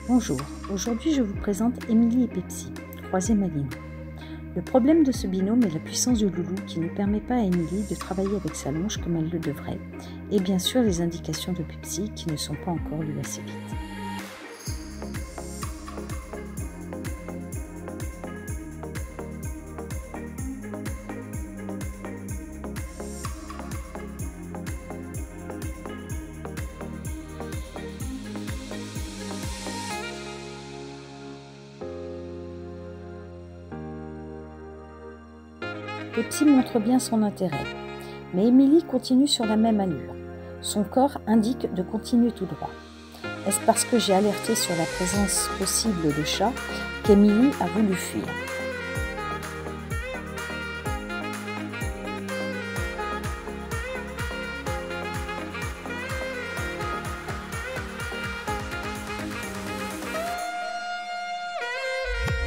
Bonjour, aujourd'hui je vous présente Émilie et Pepsi, croisés malinois. Le problème de ce binôme est la puissance du loulou qui ne permet pas à Émilie de travailler avec sa longe comme elle le devrait, et bien sûr les indications de Pepsi qui ne sont pas encore lues assez vite. Pepsi montre bien son intérêt, mais Émilie continue sur la même allure. Son corps indique de continuer tout droit. Est-ce parce que j'ai alerté sur la présence possible de chats qu'Émilie a voulu fuir?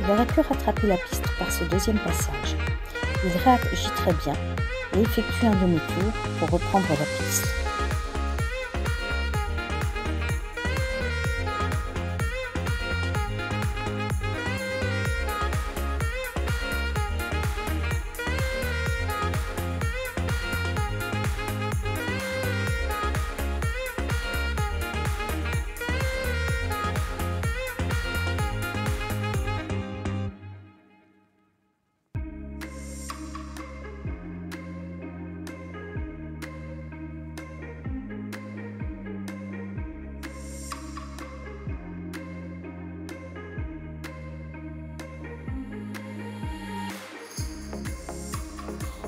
Il aurait pu rattraper la piste par ce deuxième passage. Il réagit très bien et effectue un demi-tour pour reprendre la piste.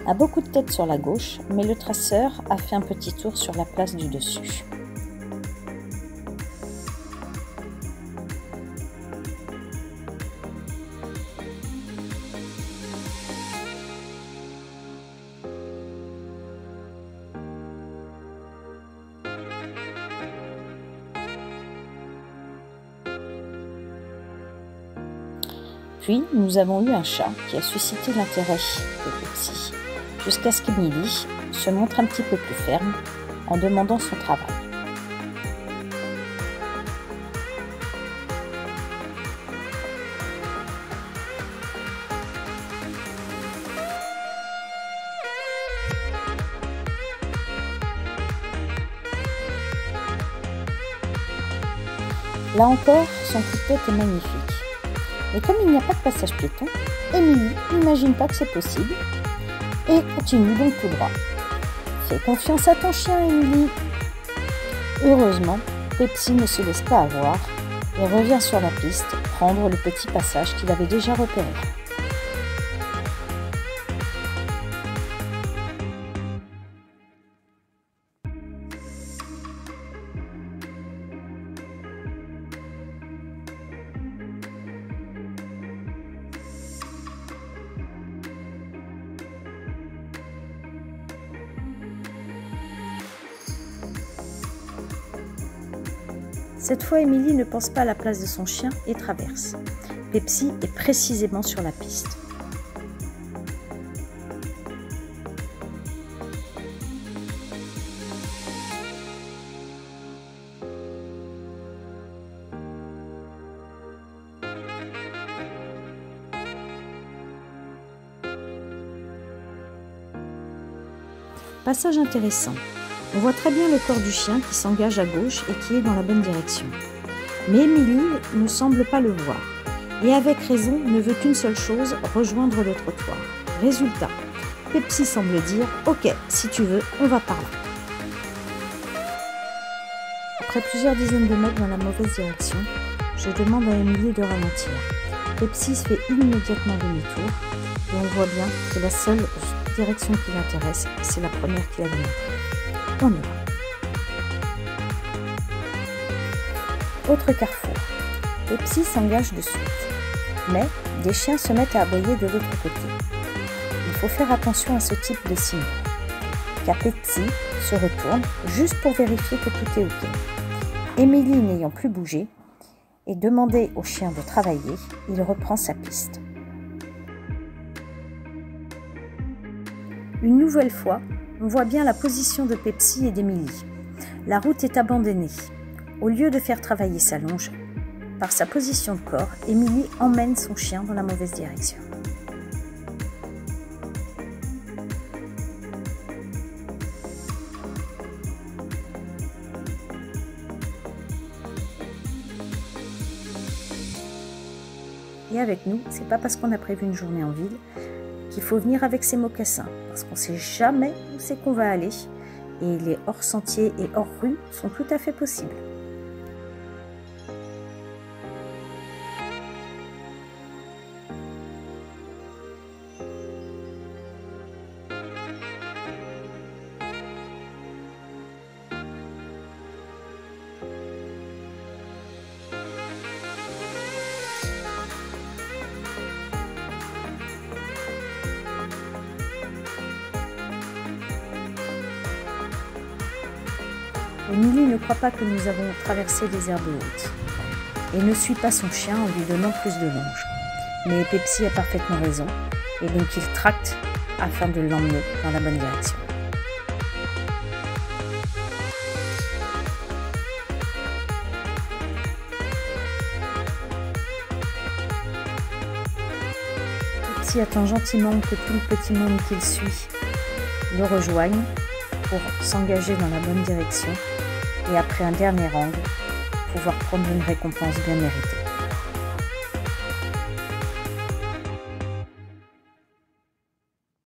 A beaucoup de tête sur la gauche, mais le traceur a fait un petit tour sur la place du dessus. Puis, nous avons eu un chat qui a suscité l'intérêt de Pepsi, jusqu'à ce qu'Émilie se montre un petit peu plus ferme en demandant son travail. Là encore, son coup de tête est magnifique. Mais comme il n'y a pas de passage piéton, Émilie n'imagine pas que c'est possible et continue donc tout droit. Fais confiance à ton chien, Émilie. Heureusement, Pepsi ne se laisse pas avoir et revient sur la piste prendre le petit passage qu'il avait déjà repéré. Cette fois, Émilie ne pense pas à la place de son chien et traverse. Pepsi est précisément sur la piste. Passage intéressant. On voit très bien le corps du chien qui s'engage à gauche et qui est dans la bonne direction. Mais Émilie ne semble pas le voir et avec raison ne veut qu'une seule chose, rejoindre le trottoir. Résultat, Pepsi semble dire « Ok, si tu veux, on va par là ». Après plusieurs dizaines de mètres dans la mauvaise direction, je demande à Émilie de ralentir. Pepsi se fait immédiatement demi-tour et on voit bien que la seule direction qui l'intéresse, c'est la première qu'il a montrée. On y va. Autre carrefour. Pepsi s'engage de suite. Mais des chiens se mettent à aboyer de l'autre côté. Il faut faire attention à ce type de signe. Car Pepsi se retourne juste pour vérifier que tout est OK. Émilie n'ayant plus bougé et demandé au chien de travailler, il reprend sa piste. Une nouvelle fois, on voit bien la position de Pepsi et d'Émilie. La route est abandonnée. Au lieu de faire travailler sa longe, par sa position de corps, Émilie emmène son chien dans la mauvaise direction. Et avec nous, c'est pas parce qu'on a prévu une journée en ville qu'il faut venir avec ses mocassins, parce qu'on sait jamais où c'est qu'on va aller, et les hors sentiers et hors rue sont tout à fait possibles. Émilie ne croit pas que nous avons traversé les herbes hautes et ne suit pas son chien en lui donnant plus de longe. Mais Pepsi a parfaitement raison et donc il tracte afin de l'emmener dans la bonne direction. Pepsi attend gentiment que tout le petit monde qu'il suit le rejoigne pour s'engager dans la bonne direction et après un dernier angle, pouvoir prendre une récompense bien méritée.